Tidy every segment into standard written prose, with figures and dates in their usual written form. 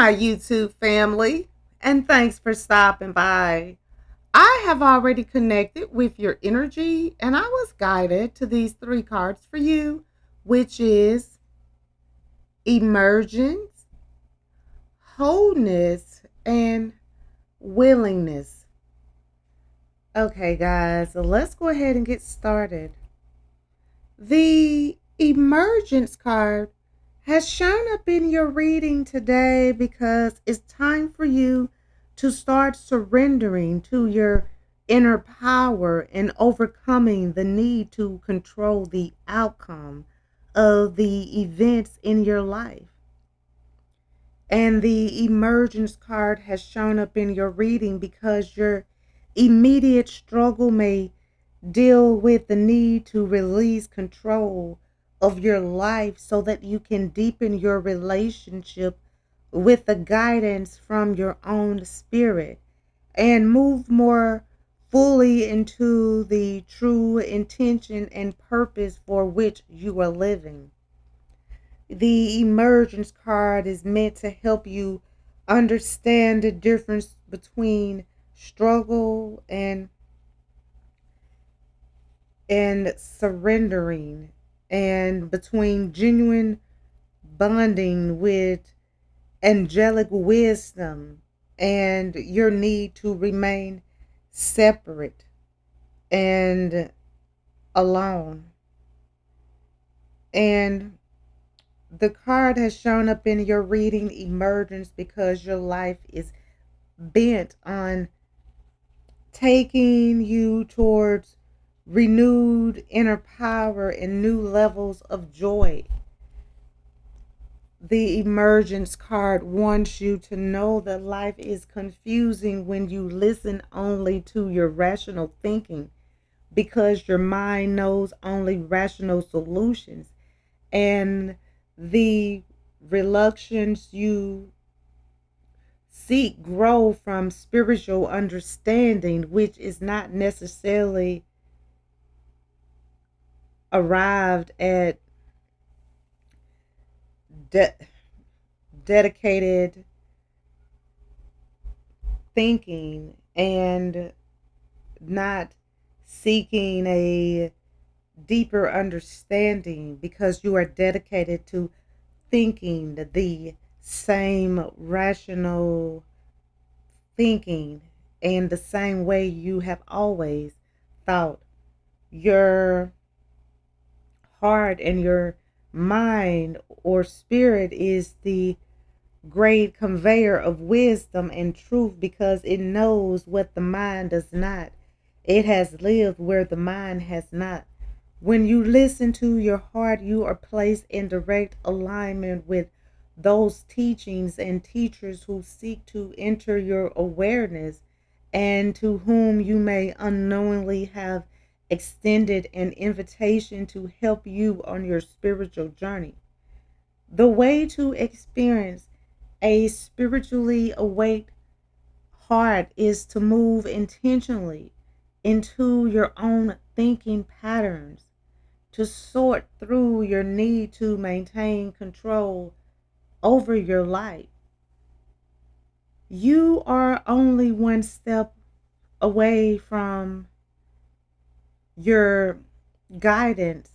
my YouTube family, and thanks for stopping by. I have already connected with your energy, and I was guided to these three cards for you, which is emergence, wholeness, and willingness. Okay, guys, so let's go ahead and get started. The emergence card has shown up in your reading today because it's time for you to start surrendering to your inner power and overcoming the need to control the outcome of the events in your life. And the emergence card has shown up in your reading because your immediate struggle may deal with the need to release control of your life so that you can deepen your relationship with the guidance from your own spirit and move more fully into the true intention and purpose for which you are living. The emergence card is meant to help you understand the difference between struggle and surrendering, and between genuine bonding with angelic wisdom and your need to remain separate and alone. And the card has shown up in your reading emergence because your life is bent on taking you towards renewed inner power and new levels of joy. The emergence card wants you to know that life is confusing when you listen only to your rational thinking because your mind knows only rational solutions, and the reluctance you seek grow from spiritual understanding, which is not necessarily arrived at de- dedicated thinking and not seeking a deeper understanding because you are dedicated to thinking the same rational thinking and the same way you have always thought. Your heart and your mind or spirit is the great conveyor of wisdom and truth because it knows what the mind does not. It has lived where the mind has not. When you listen to your heart, you are placed in direct alignment with those teachings and teachers who seek to enter your awareness and to whom you may unknowingly have extended an invitation to help you on your spiritual journey. The way to experience a spiritually awake heart is to move intentionally into your own thinking patterns, to sort through your need to maintain control over your life. You are only one step away from your guidance,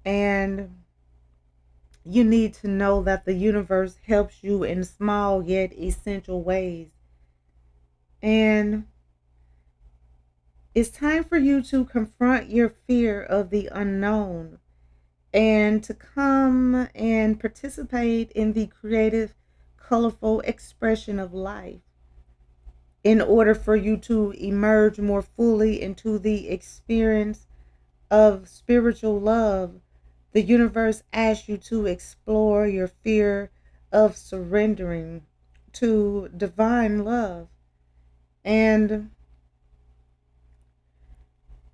and you need to know that the universe helps you in small yet essential ways. And it's time for you to confront your fear of the unknown and to come and participate in the creative, colorful expression of life. In order for you to emerge more fully into the experience of spiritual love, the universe asks you to explore your fear of surrendering to divine love. And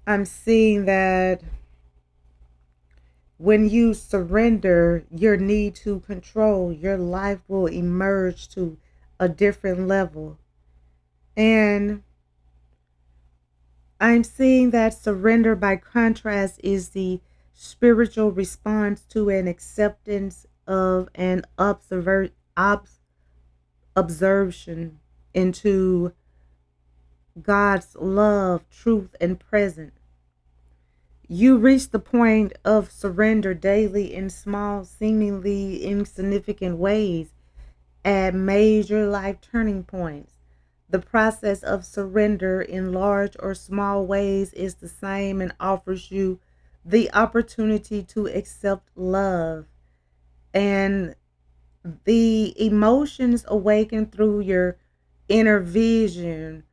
I'm seeing that when you surrender your need to control, your life will emerge to a different level. And I'm seeing that surrender, by contrast, is the spiritual response to an acceptance of an observation into God's love, truth, and presence. You reach the point of surrender daily in small, seemingly insignificant ways at major life turning points. The process of surrender in large or small ways is the same and offers you the opportunity to accept love and the emotions awakened through your inner vision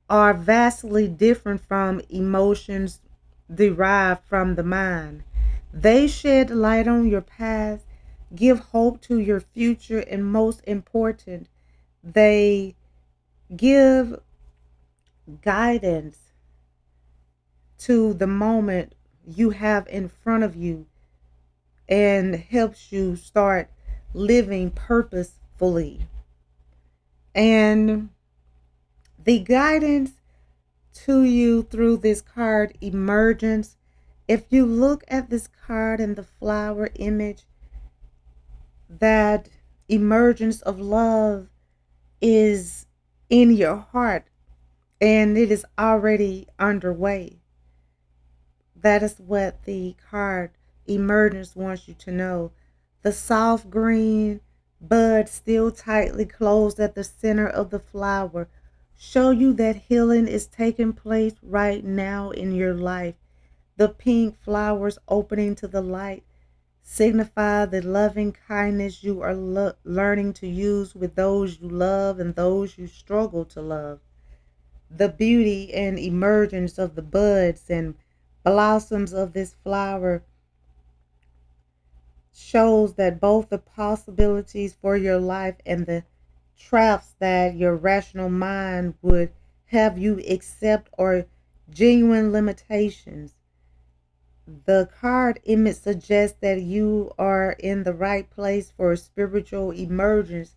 are vastly different from emotions derived from the mind. They shed light on your past, give hope to your future, and most important, they give guidance to the moment you have in front of you and helps you start living purposefully. And the guidance to you through this card emergence. If you look at this card and the flower image, that emergence of love is in your heart and it is already underway. That is what the card emergence wants you to know. The soft green bud still tightly closed at the center of the flower show you that healing is taking place right now in your life. The pink flowers opening to the light signify the loving kindness you are learning to use with those you love and those you struggle to love. The beauty and emergence of the buds and blossoms of this flower shows that both the possibilities for your life and the traps that your rational mind would have you accept are genuine limitations. The card image suggests that you are in the right place for a spiritual emergence,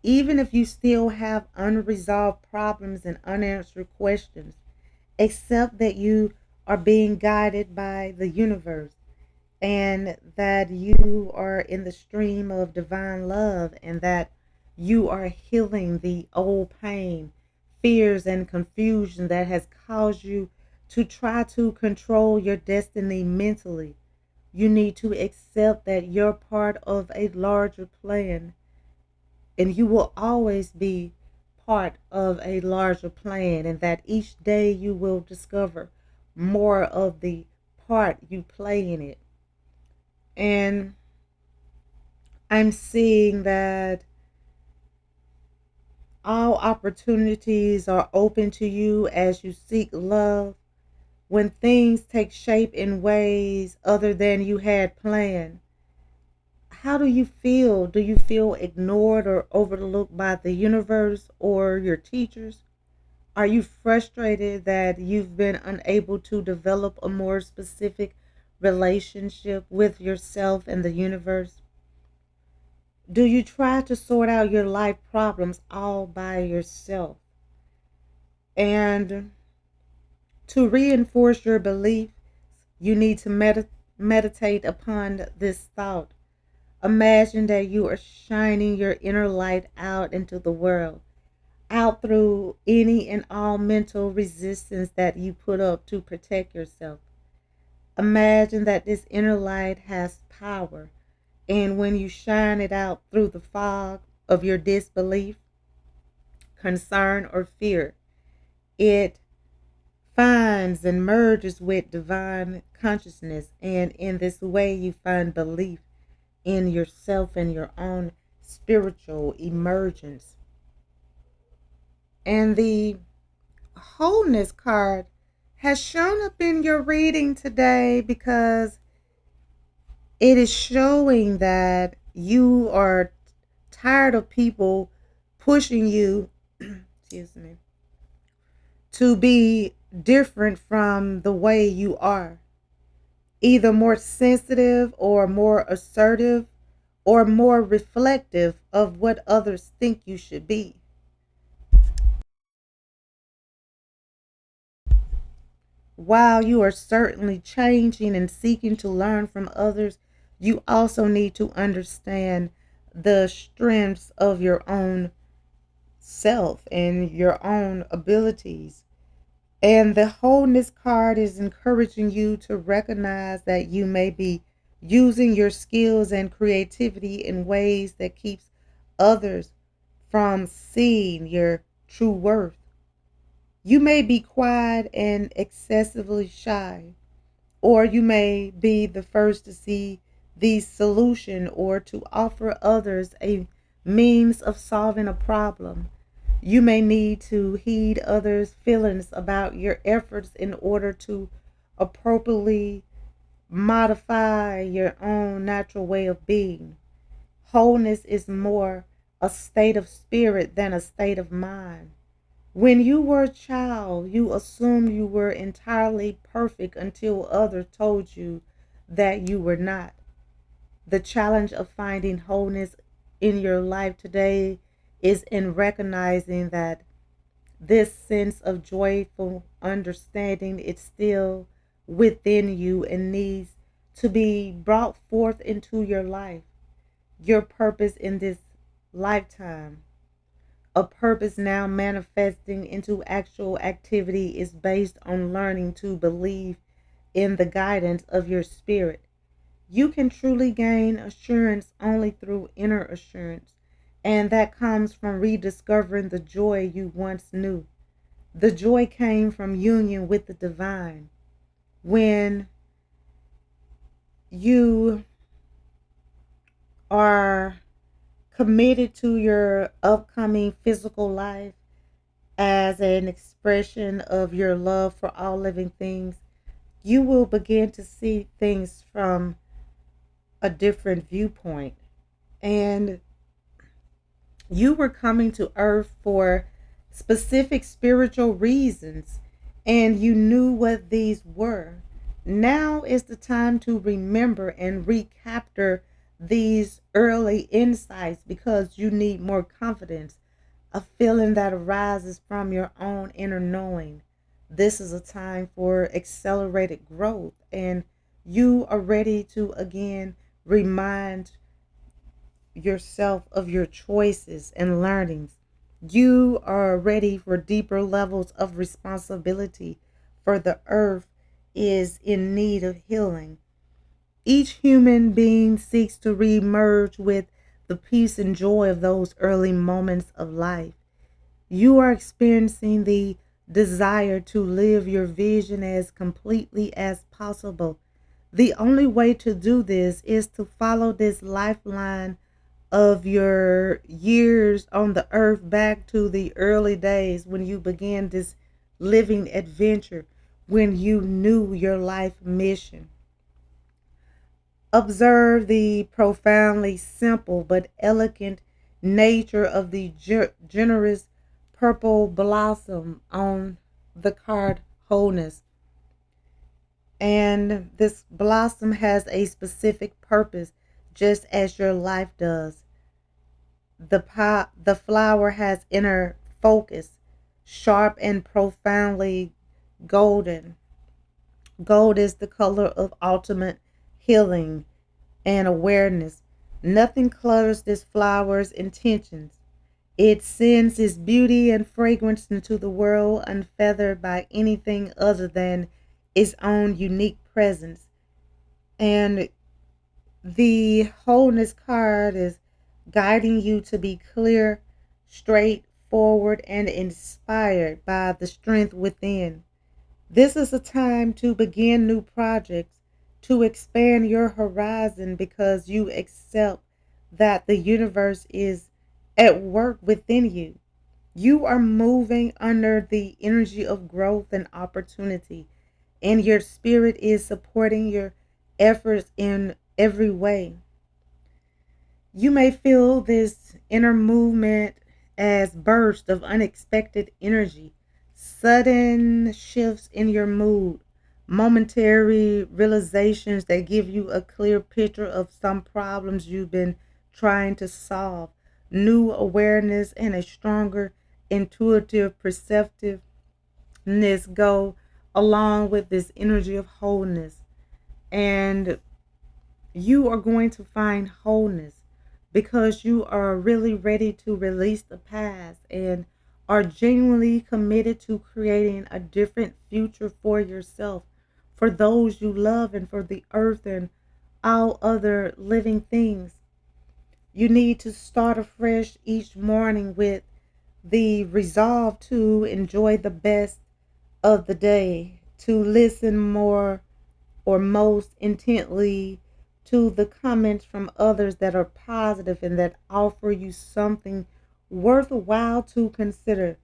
even if you still have unresolved problems and unanswered questions. Accept that you are being guided by the universe and that you are in the stream of divine love and that you are healing the old pain, fears, and confusion that has caused you to try to control your destiny mentally. You need to accept that you're part of a larger plan and you will always be part of a larger plan, and that each day you will discover more of the part you play in it. And I'm seeing that all opportunities are open to you as you seek love. When things take shape in ways other than you had planned, how do you feel? Do you feel ignored or overlooked by the universe or your teachers? Are you frustrated that you've been unable to develop a more specific relationship with yourself and the universe? Do you try to sort out your life problems all by yourself? And to reinforce your belief, you need to meditate upon this thought. Imagine that you are shining your inner light out into the world, out through any and all mental resistance that you put up to protect yourself. Imagine that this inner light has power, and when you shine it out through the fog of your disbelief, concern, or fear, it finds and merges with divine consciousness. And in this way, you find belief in yourself and your own spiritual emergence. And the wholeness card has shown up in your reading today because it is showing that you are tired of people pushing you excuse me, to be different from the way you are, either more sensitive or more assertive or more reflective of what others think you should be. While you are certainly changing and seeking to learn from others, you also need to understand the strengths of your own self and your own abilities. And the wholeness card is encouraging you to recognize that you may be using your skills and creativity in ways that keeps others from seeing your true worth. You may be quiet and excessively shy, or you may be the first to see the solution or to offer others a means of solving a problem. You may need to heed others' feelings about your efforts in order to appropriately modify your own natural way of being. Wholeness is more a state of spirit than a state of mind. When you were a child, you assumed you were entirely perfect until others told you that you were not. The challenge of finding wholeness in your life today is in recognizing that this sense of joyful understanding is still within you and needs to be brought forth into your life. Your purpose in this lifetime, a purpose now manifesting into actual activity, is based on learning to believe in the guidance of your spirit. You can truly gain assurance only through inner assurance, and that comes from rediscovering the joy you once knew. The joy came from union with the divine. When you are committed to your upcoming physical life as an expression of your love for all living things, you will begin to see things from a different viewpoint. And you were coming to earth for specific spiritual reasons, and you knew what these were. Now is the time to remember and recapture these early insights because you need more confidence, a feeling that arises from your own inner knowing. This is a time for accelerated growth, and you are ready to again remind yourself of your choices and learnings. You are ready for deeper levels of responsibility, for the earth is in need of healing. Each human being seeks to reemerge with the peace and joy of those early moments of life. You are experiencing the desire to live your vision as completely as possible. The only way to do this is to follow this lifeline of your years on the earth back to the early days when you began this living adventure, when you knew your life mission. Observe the profoundly simple but elegant nature of the generous purple blossom on the card wholeness. And this blossom has a specific purpose, just as your life does. The flower has inner focus, sharp and profoundly golden. Gold is the color of ultimate healing and awareness. Nothing clutters this flower's intentions. It sends its beauty and fragrance into the world unfeathered by anything other than its own unique presence. And the wholeness card is guiding you to be clear, straightforward, and inspired by the strength within. This is a time to begin new projects, to expand your horizon because you accept that the universe is at work within you. You are moving under the energy of growth and opportunity, and your spirit is supporting your efforts in every way. You may feel this inner movement as bursts of unexpected energy, sudden shifts in your mood, momentary realizations that give you a clear picture of some problems you've been trying to solve, new awareness, and a stronger intuitive perceptiveness go along with this energy of wholeness. And you are going to find wholeness because you are really ready to release the past and are genuinely committed to creating a different future for yourself, for those you love, and for the earth and all other living things. You need to start afresh each morning with the resolve to enjoy the best of the day, to listen more or most intently to the comments from others that are positive and that offer you something worthwhile to consider.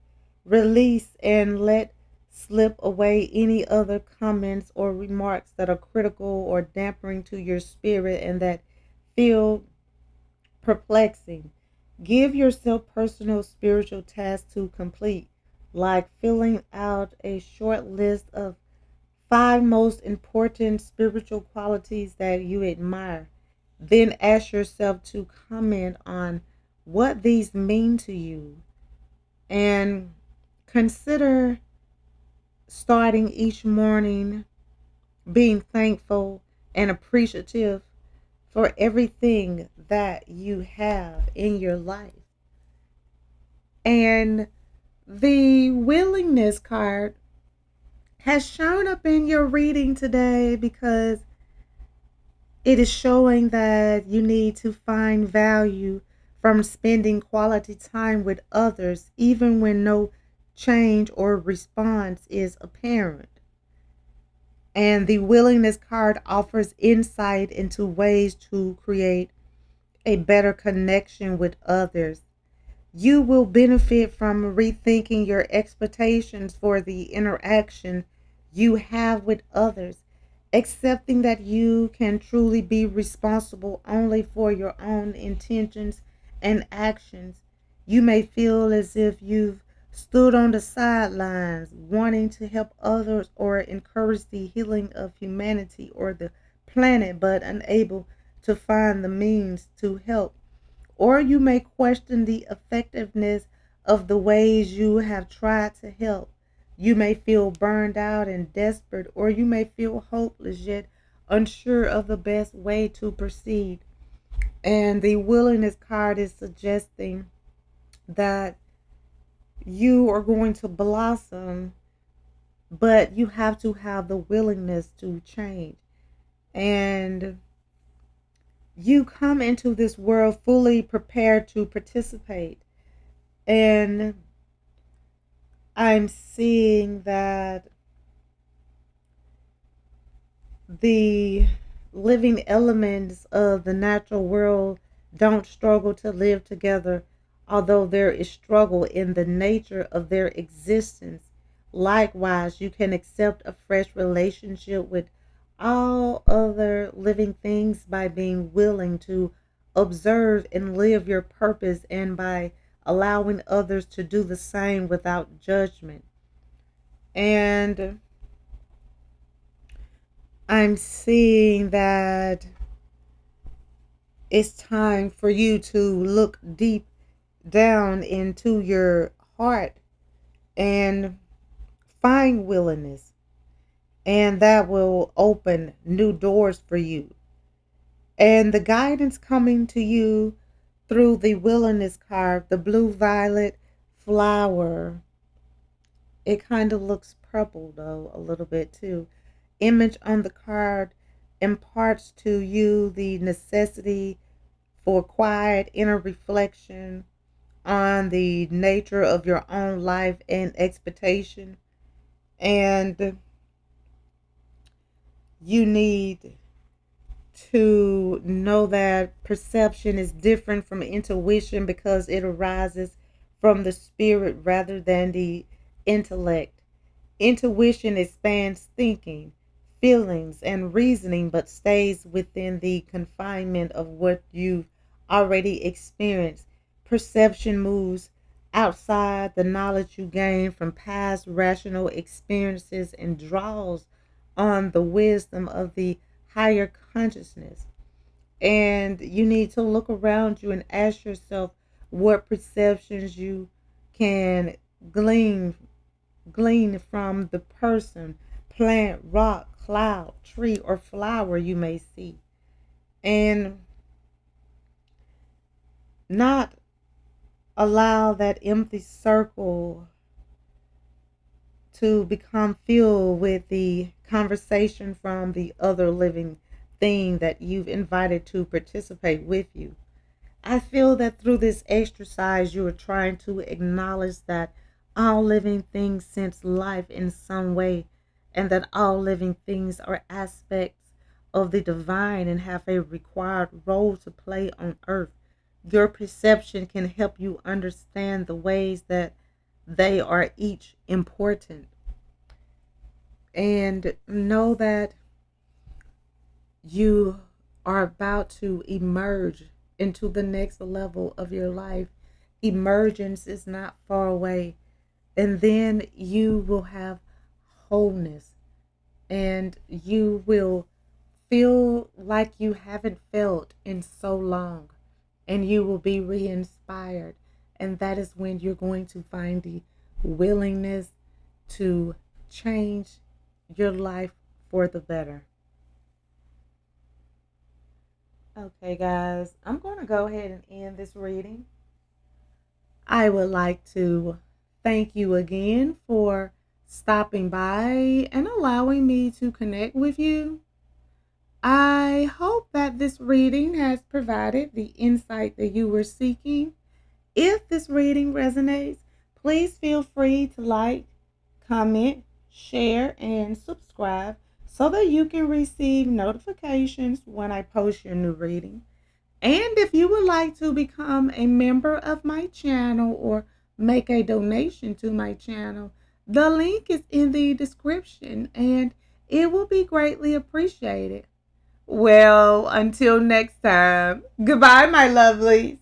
Release and let slip away any other comments or remarks that are critical or dampening to your spirit and that feel perplexing. Give yourself personal spiritual tasks to complete, like filling out a short list of 5 most important spiritual qualities that you admire. Then ask yourself to comment on what these mean to you and consider starting each morning being thankful and appreciative for everything that you have in your life. And the willingness card has shown up in your reading today because it is showing that you need to find value from spending quality time with others, even when no change or response is apparent. And the willingness card offers insight into ways to create a better connection with others. You will benefit from rethinking your expectations for the interaction you have with others, accepting that you can truly be responsible only for your own intentions and actions. You may feel as if you've stood on the sidelines, wanting to help others or encourage the healing of humanity or the planet, but unable to find the means to help. Or you may question the effectiveness of the ways you have tried to help. You may feel burned out and desperate, or you may feel hopeless yet unsure of the best way to proceed. And the willingness card is suggesting that you are going to blossom, but you have to have the willingness to change. And you come into this world fully prepared to participate. And I'm seeing that the living elements of the natural world don't struggle to live together, although there is struggle in the nature of their existence. Likewise, you can accept a fresh relationship with all other living things by being willing to observe and live your purpose and by allowing others to do the same without judgment. And I'm seeing that it's time for you to look deep down into your heart and find willingness, and that will open new doors for you. And the guidance coming to you through the willingness card, the blue violet flower, it kind of looks purple though, a little bit too. Image on the card imparts to you the necessity for quiet inner reflection on the nature of your own life and expectation. And you need to know that perception is different from intuition because it arises from the spirit rather than the intellect. Intuition expands thinking, feelings, and reasoning, but stays within the confinement of what you've already experienced. Perception moves outside the knowledge you gain from past rational experiences and draws on the wisdom of the higher consciousness. And you need to look around you and ask yourself what perceptions you can glean from the person, plant, rock, cloud, tree, or flower you may see. And not allow that empty circle to become filled with the conversation from the other living thing that you've invited to participate with you. I feel that through this exercise, you are trying to acknowledge that all living things sense life in some way, and that all living things are aspects of the divine and have a required role to play on earth. Your perception can help you understand the ways that they are each important, and know that you are about to emerge into the next level of your life. Emergence is not far away. And then you will have wholeness, and you will feel like you haven't felt in so long, and you will be re inspired. And that is when you're going to find the willingness to change your life for the better. Okay, guys, I'm going to go ahead and end this reading. I would like to thank you again for stopping by and allowing me to connect with you. I hope that this reading has provided the insight that you were seeking. If this reading resonates, please feel free to like, comment, share, and subscribe so that you can receive notifications when I post your new reading. And if you would like to become a member of my channel or make a donation to my channel, the link is in the description and it will be greatly appreciated. Well, until next time, goodbye, my lovelies.